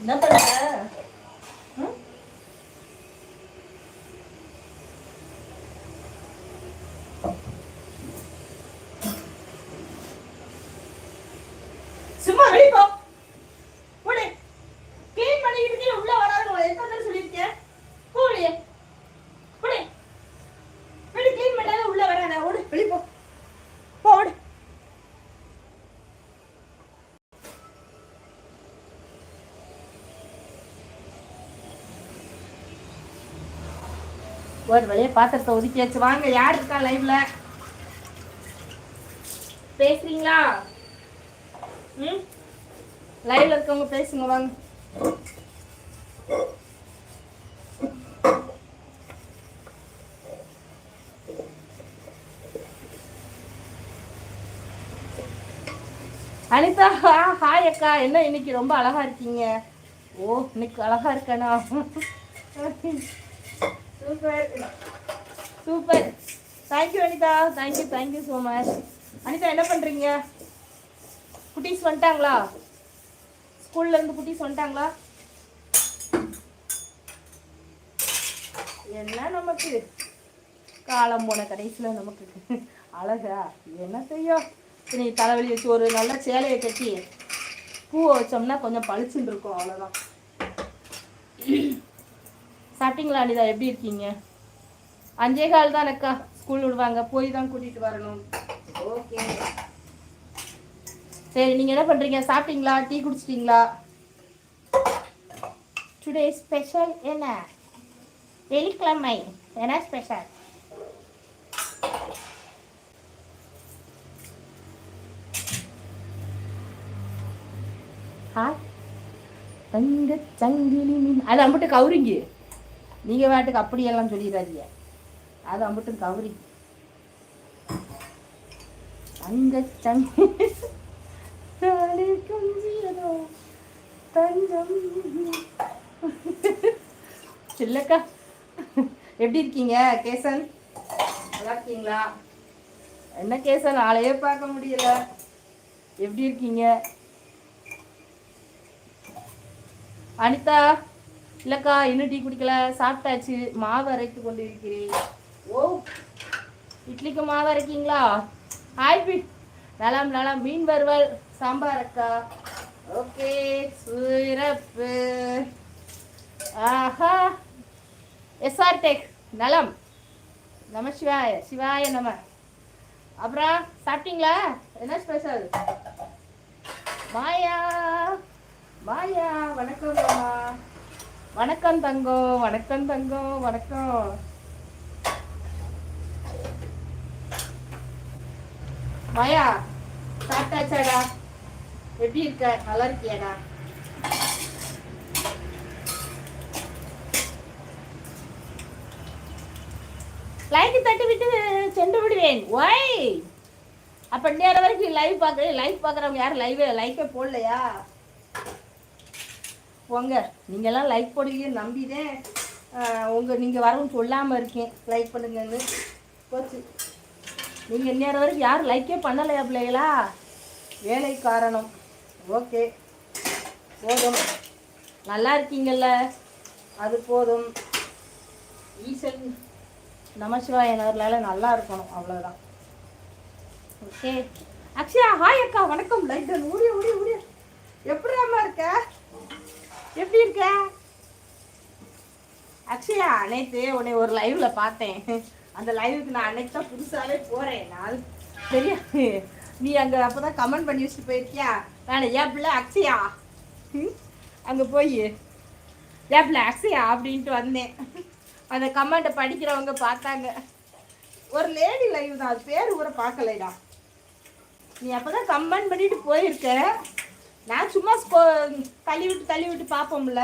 என்ன பண்ற? சும்மா வெளிய போ. போடு. க்ளீன் பண்ணிக்கிட்டு உள்ள வராத. எத்தனை தடவை சொல்லிருக்கேன்? போடு. போடு. வெளிய க்ளீன் பண்ணாத உள்ள வராத. ஓடு. வெளிய போ. போடு. ஒரு வழியா பாத்திரத்தை ஒதுக்கியாச்சு. வாங்க, யார் இருக்கா லைவ்ல? பேசுறீங்களா? லைவ்ல இருக்கவங்க பேசுங்க வாங்க. அனிதா ஹாய் அக்கா, என்ன இன்னைக்கு ரொம்ப அழகா இருக்கீங்க? ஓ, இன்னைக்கு அழகா இருக்கேனா? Super super. Thank you Anita, thank you so much. Anita என்ன பண்றீங்க? குட்டீஸ் வந்துட்டாங்களா? ஸ்கூல்ல இருந்து குட்டீஸ் வந்துட்டாங்களா? என்ன நமக்கு காலம் போன கடைசியில் நமக்கு அழகா என்ன செய்யும்? நீ தலைவலி வச்சு ஒரு நல்ல சேலையை கட்டி பூவை வச்சோம்னா கொஞ்சம் பளிச்சுன்னு இருக்கும், அவ்வளோதான். சாப்பிட்டீங்களா அனிதா? எப்படி இருக்கீங்க? 5:15 தான் அக்கா ஸ்கூல் விடுவாங்க, போய் தான் கூட்டிகிட்டு வரணும். ஓகே சரி, நீங்கள் என்ன பண்ணுறீங்க? சாப்பிட்டீங்களா? டீ குடிச்சிட்டிங்களா? டுடே ஸ்பெஷல் என்ன? வெள்ளிக்கிழமை என்ன ஸ்பெஷல்? தங்க சங்கிலி மீன் அது அம்பிட்டு கவுரிங்க. நீங்கள் வாட்டுக்கு அப்படியெல்லாம் சொல்லிடாதீங்க. அது அம்பிட்டு கவுரி. தங்க சங்கிலி தங்கம். சில்லக்கா எப்படி இருக்கீங்க? கேசன் நல்லா இருக்கீங்களா? என்ன கேசன் ஆளையே பார்க்க முடியல. எப்படி இருக்கீங்க? அனிதா இல்லக்கா இன்னும் டீ குடிக்கல, சாப்பிட்டாச்சு. மாவு அரைத்து கொண்டு இருக்கிறேன். ஓ, இட்லிக்கு மாவு அரைக்கீங்களா? ஹாய் நலம் நலம். மீன் வறுவல் சாம்பார் அக்கா. ஓகே சிறப்பு. ஆஹா, எஸ்ஆர் டெக் நலம். நம சிவாய சிவாய நம. அப்புறம் சாப்பிட்டீங்களா? என்ன ஸ்பெஷல்? மாயா மாயா வணக்கம் மாமா. வணக்கம் தங்கம், வணக்கம் தங்கம், வணக்கம். மாயா சாப்பிட்டாச்சாடா? எப்படி இருக்க? நல்லா இருக்கியாடா? லைக் தட்டி விட்டு சென்று விடுவேன். ஒய் அப்ப நேரம் வரைக்கும் லைவ் பார்க்குறவங்க யாரும் லைக்கே போடலையா? போங்க, நீங்கள்லாம் லைக் போடுவீங்கன்னு நம்பிதான் நீங்கள் வரவும் சொல்லாமல் இருக்கேன் லைக் பண்ணுங்கன்னு. போச்சு. நீங்கள் நேரம் வரைக்கும் யாரும் லைக்கே பண்ணலையா பிள்ளைகளா? வேலை காரணம். ஓகே போதும், நல்லா இருக்கீங்கல்ல, அது போதும். ஈசன் நமசிவாய நகர்ல நல்லா இருக்கணும், அவ்வளோதான். ஓகே அக்ஷயா ஹாய் அக்கா, வணக்கம். லைட்டன் ஊடிய ஊடிய ஊடிய. எப்படி அம்மா இருக்க? எப்படி இருக்க அக்ஷயா? நேற்று உன்னை ஒரு லைவ்ல பார்த்தேன். அந்த லைவுக்கு நான் அன்னைக்கு தான் புதுசாகவே போகிறேன். நான் சரியா நீ அங்கே அப்போ தான் கமெண்ட் பண்ணி வச்சுட்டு போயிருக்கியா? நான் ஏன் பிள்ளை அக்ஷயா அங்கே போய் ஏன் பிள்ளை அக்ஷயா அப்படின்ட்டு வந்தேன். அந்த கமெண்ட்டை படிக்கிறவங்க பார்த்தாங்க. ஒரு லேடி லைவ் தான், அது பேர் கூட பார்க்கலைடா. நீ அப்போ தான் கமெண்ட் பண்ணிட்டு போயிருக்க. நான் சும்மா தள்ளி விட்டு பார்ப்போம்ல,